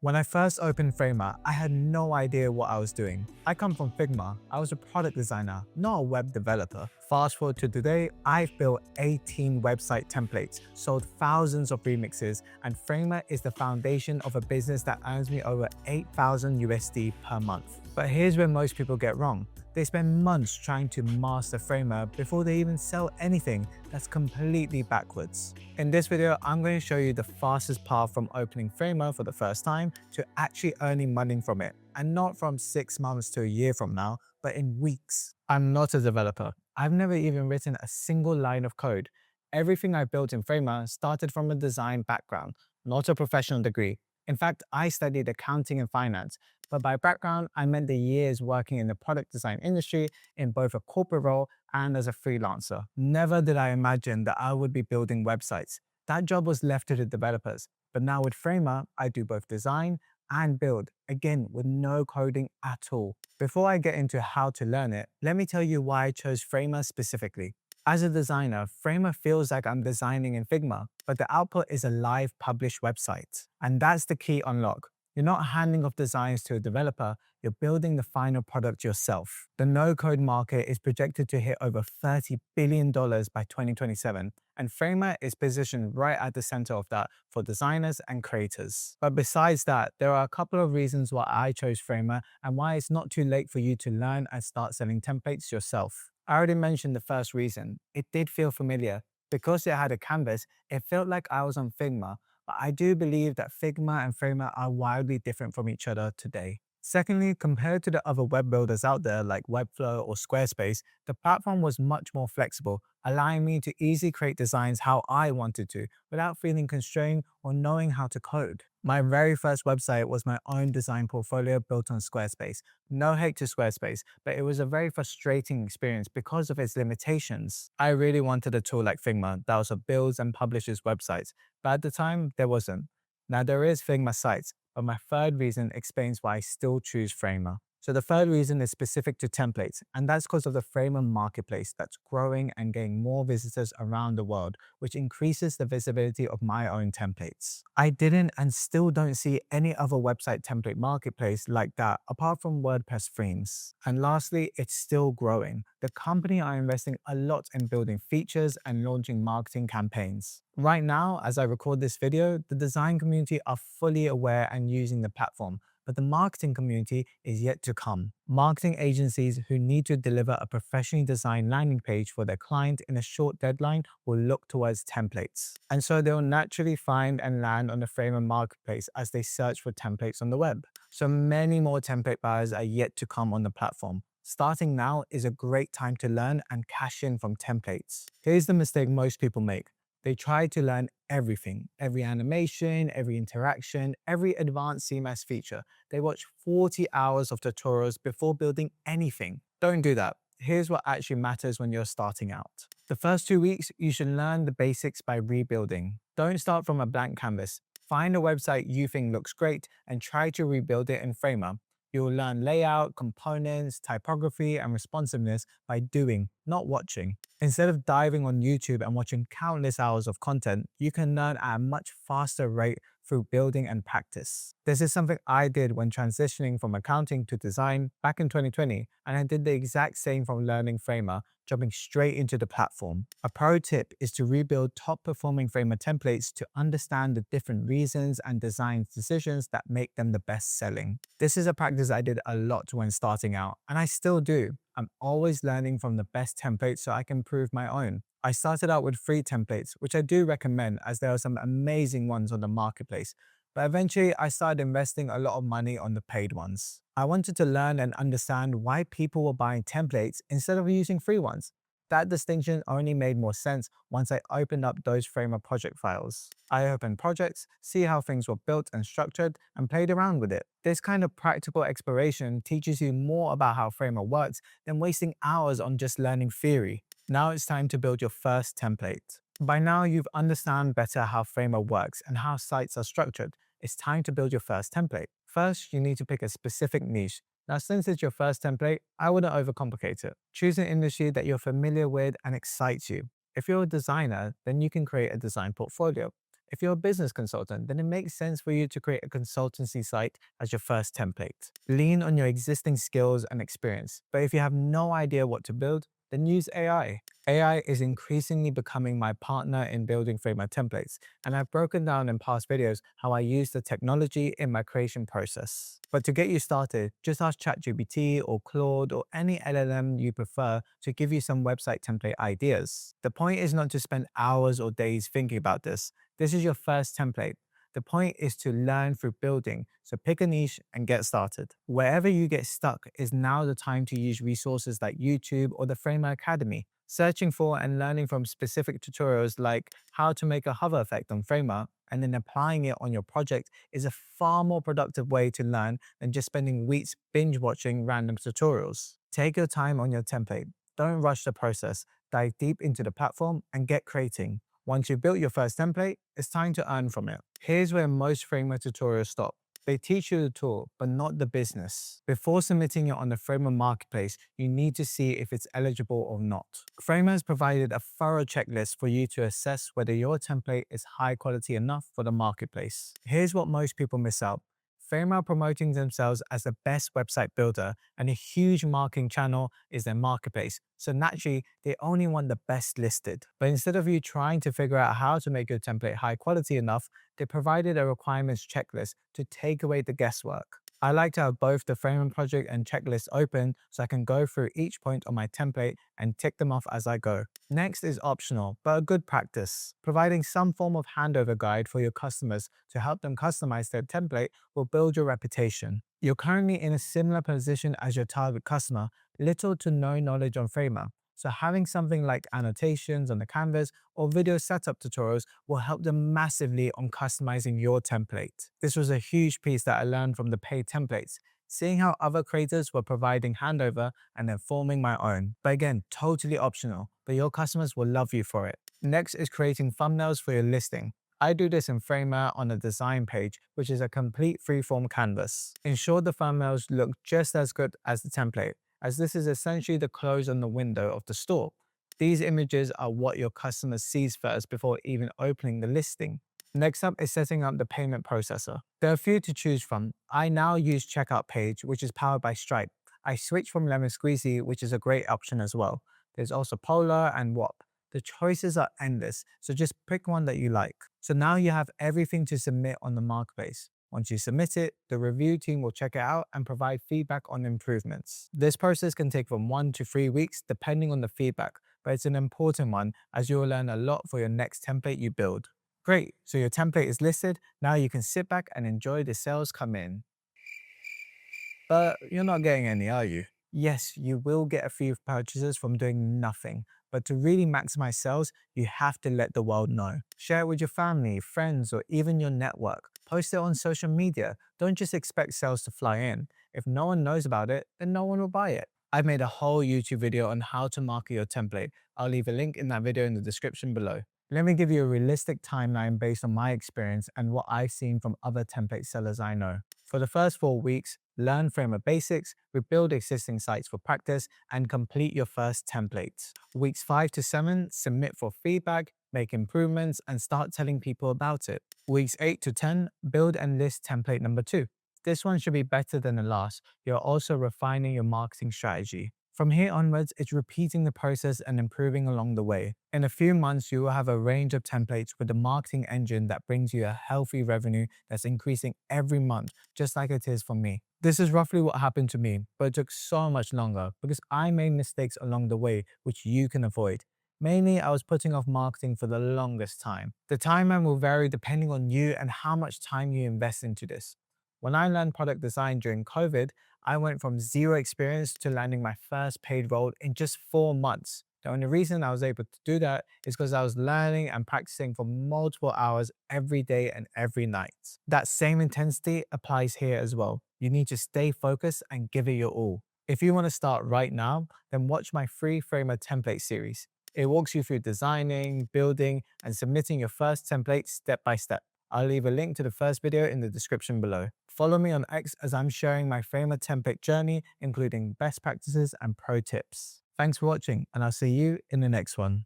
When I first opened Framer, I had no idea what I was doing. I come from Figma. I was a product designer, not a web developer. Fast forward to today, I've built 18 website templates, sold thousands of remixes, and Framer is the foundation of a business that earns me over 8,000 USD per month. But here's where most people get wrong. They spend months trying to master Framer before they even sell anything. That's completely backwards. In this video, I'm going to show you the fastest path from opening Framer for the first time to actually earning money from it. And not from 6 months to a year from now, but in weeks. I'm not a developer. I've never even written a single line of code. Everything I built in Framer started from a design background, not a professional degree. In fact, I studied accounting and finance, but by background, I meant the years working in the product design industry in both a corporate role and as a freelancer. Never did I imagine that I would be building websites. That job was left to the developers. But now with Framer, I do both design and build, again, with no coding at all. Before I get into how to learn it, let me tell you why I chose Framer specifically. As a designer, Framer feels like I'm designing in Figma, but the output is a live published website. And that's the key unlock. You're not handing off designs to a developer, you're building the final product yourself. The no-code market is projected to hit over $30 billion by 2027, and Framer is positioned right at the center of that for designers and creators. But besides that, there are a couple of reasons why I chose Framer and why it's not too late for you to learn and start selling templates yourself. I already mentioned the first reason. It did feel familiar. Because it had a canvas, it felt like I was on Figma, but I do believe that Figma and Framer are wildly different from each other today. Secondly, compared to the other web builders out there like Webflow or Squarespace, the platform was much more flexible, allowing me to easily create designs how I wanted to without feeling constrained or knowing how to code. My very first website was my own design portfolio built on Squarespace. No hate to Squarespace, but it was a very frustrating experience because of its limitations. I really wanted a tool like Figma that also builds and publishes websites, but at the time, there wasn't. Now there is Figma sites, but my third reason explains why I still choose Framer. So the third reason is specific to templates, and that's because of the Framer marketplace that's growing and getting more visitors around the world, which increases the visibility of my own templates. I didn't and still don't see any other website template marketplace like that apart from WordPress themes. And lastly, it's still growing. The company are investing a lot in building features and launching marketing campaigns. Right now, as I record this video, the design community are fully aware and using the platform, but the marketing community is yet to come. Marketing agencies who need to deliver a professionally designed landing page for their client in a short deadline will look towards templates. And so they'll naturally find and land on the Framer marketplace as they search for templates on the web. So many more template buyers are yet to come on the platform. Starting now is a great time to learn and cash in from templates. Here's the mistake most people make. They try to learn everything, every animation, every interaction, every advanced CMS feature. They watch 40 hours of tutorials before building anything. Don't do that. Here's what actually matters when you're starting out. The first 2 weeks, you should learn the basics by rebuilding. Don't start from a blank canvas. Find a website you think looks great and try to rebuild it in Framer. You'll learn layout, components, typography, and responsiveness by doing, not watching. Instead of diving on YouTube and watching countless hours of content, you can learn at a much faster rate through building and practice. This is something I did when transitioning from accounting to design back in 2020, and I did the exact same from learning Framer, jumping straight into the platform. A pro tip is to rebuild top-performing Framer templates to understand the different reasons and design decisions that make them the best selling. This is a practice I did a lot when starting out, and I still do. I'm always learning from the best templates so I can improve my own. I started out with free templates, which I do recommend as there are some amazing ones on the marketplace. But eventually, I started investing a lot of money on the paid ones. I wanted to learn and understand why people were buying templates instead of using free ones. That distinction only made more sense once I opened up those Framer project files. I opened projects, see how things were built and structured, and played around with it. This kind of practical exploration teaches you more about how Framer works than wasting hours on just learning theory. Now it's time to build your first template. By now, you've understand better how Framer works and how sites are structured. It's time to build your first template. First, you need to pick a specific niche. Now, since it's your first template, I wouldn't overcomplicate it. Choose an industry that you're familiar with and excites you. If you're a designer, then you can create a design portfolio. If you're a business consultant, then it makes sense for you to create a consultancy site as your first template. Lean on your existing skills and experience. But if you have no idea what to build, then use AI. AI is increasingly becoming my partner in building Figma templates, and I've broken down in past videos how I use the technology in my creation process. But to get you started, just ask ChatGPT or Claude or any LLM you prefer to give you some website template ideas. The point is not to spend hours or days thinking about this. This is your first template. The point is to learn through building, so pick a niche and get started. Wherever you get stuck is now the time to use resources like YouTube or the Framer Academy. Searching for and learning from specific tutorials like how to make a hover effect on Framer and then applying it on your project is a far more productive way to learn than just spending weeks binge watching random tutorials. Take your time on your template. Don't rush the process. Dive deep into the platform and get creating. Once you've built your first template, it's time to earn from it. Here's where most Framer tutorials stop. They teach you the tool, but not the business. Before submitting it on the Framer marketplace, you need to see if it's eligible or not. Framer has provided a thorough checklist for you to assess whether your template is high quality enough for the marketplace. Here's what most people miss out. Framer are promoting themselves as the best website builder, and a huge marketing channel is their marketplace. So naturally, they only want the best listed. But instead of you trying to figure out how to make your template high quality enough, they provided a requirements checklist to take away the guesswork. I like to have both the Framer project and checklist open so I can go through each point on my template and tick them off as I go. Next is optional, but a good practice. Providing some form of handover guide for your customers to help them customize their template will build your reputation. You're currently in a similar position as your target customer, little to no knowledge on Framer. So having something like annotations on the canvas or video setup tutorials will help them massively on customizing your template. This was a huge piece that I learned from the paid templates, seeing how other creators were providing handover and then forming my own. But again, totally optional, but your customers will love you for it. Next is creating thumbnails for your listing. I do this in Framer on a design page, which is a complete freeform canvas. Ensure the thumbnails look just as good as the template, as this is essentially the close on the window of the store. These images are what your customer sees first before even opening the listing. Next up is setting up the payment processor. There are a few to choose from. I now use Checkout Page, which is powered by Stripe. I switched from Lemon Squeezy, which is a great option as well. There's also Polar and Whop. The choices are endless, so just pick one that you like. So now you have everything to submit on the marketplace. Once you submit it, the review team will check it out and provide feedback on improvements. This process can take from 1 to 3 weeks depending on the feedback, but it's an important one as you will learn a lot for your next template you build. Great, so your template is listed, now you can sit back and enjoy the sales come in. But you're not getting any, are you? Yes, you will get a few purchases from doing nothing, but to really maximize sales, you have to let the world know. Share it with your family, friends, or even your network. Post it on social media. Don't just expect sales to fly in. If no one knows about it, then no one will buy it. I've made a whole YouTube video on how to market your template. I'll leave a link in that video in the description below. Let me give you a realistic timeline based on my experience and what I've seen from other template sellers I know. For the first 4 weeks, learn Framer basics, rebuild existing sites for practice, and complete your first template. Weeks 5 to 7, submit for feedback, make improvements, and start telling people about it. Weeks 8 to 10, build and list template number 2. This one should be better than the last. You're also refining your marketing strategy. From here onwards, it's repeating the process and improving along the way. In a few months, you will have a range of templates with a marketing engine that brings you a healthy revenue that's increasing every month, just like it is for me. This is roughly what happened to me, but it took so much longer because I made mistakes along the way, which you can avoid. Mainly, I was putting off marketing for the longest time. The timeline will vary depending on you and how much time you invest into this. When I learned product design during COVID, I went from zero experience to landing my first paid role in just 4 months. The only reason I was able to do that is because I was learning and practicing for multiple hours every day and every night. That same intensity applies here as well. You need to stay focused and give it your all. If you want to start right now, then watch my free Framer template series. It walks you through designing, building, and submitting your first template step by step. I'll leave a link to the first video in the description below. Follow me on X as I'm sharing my Framer template journey, including best practices and pro tips. Thanks for watching, and I'll see you in the next one.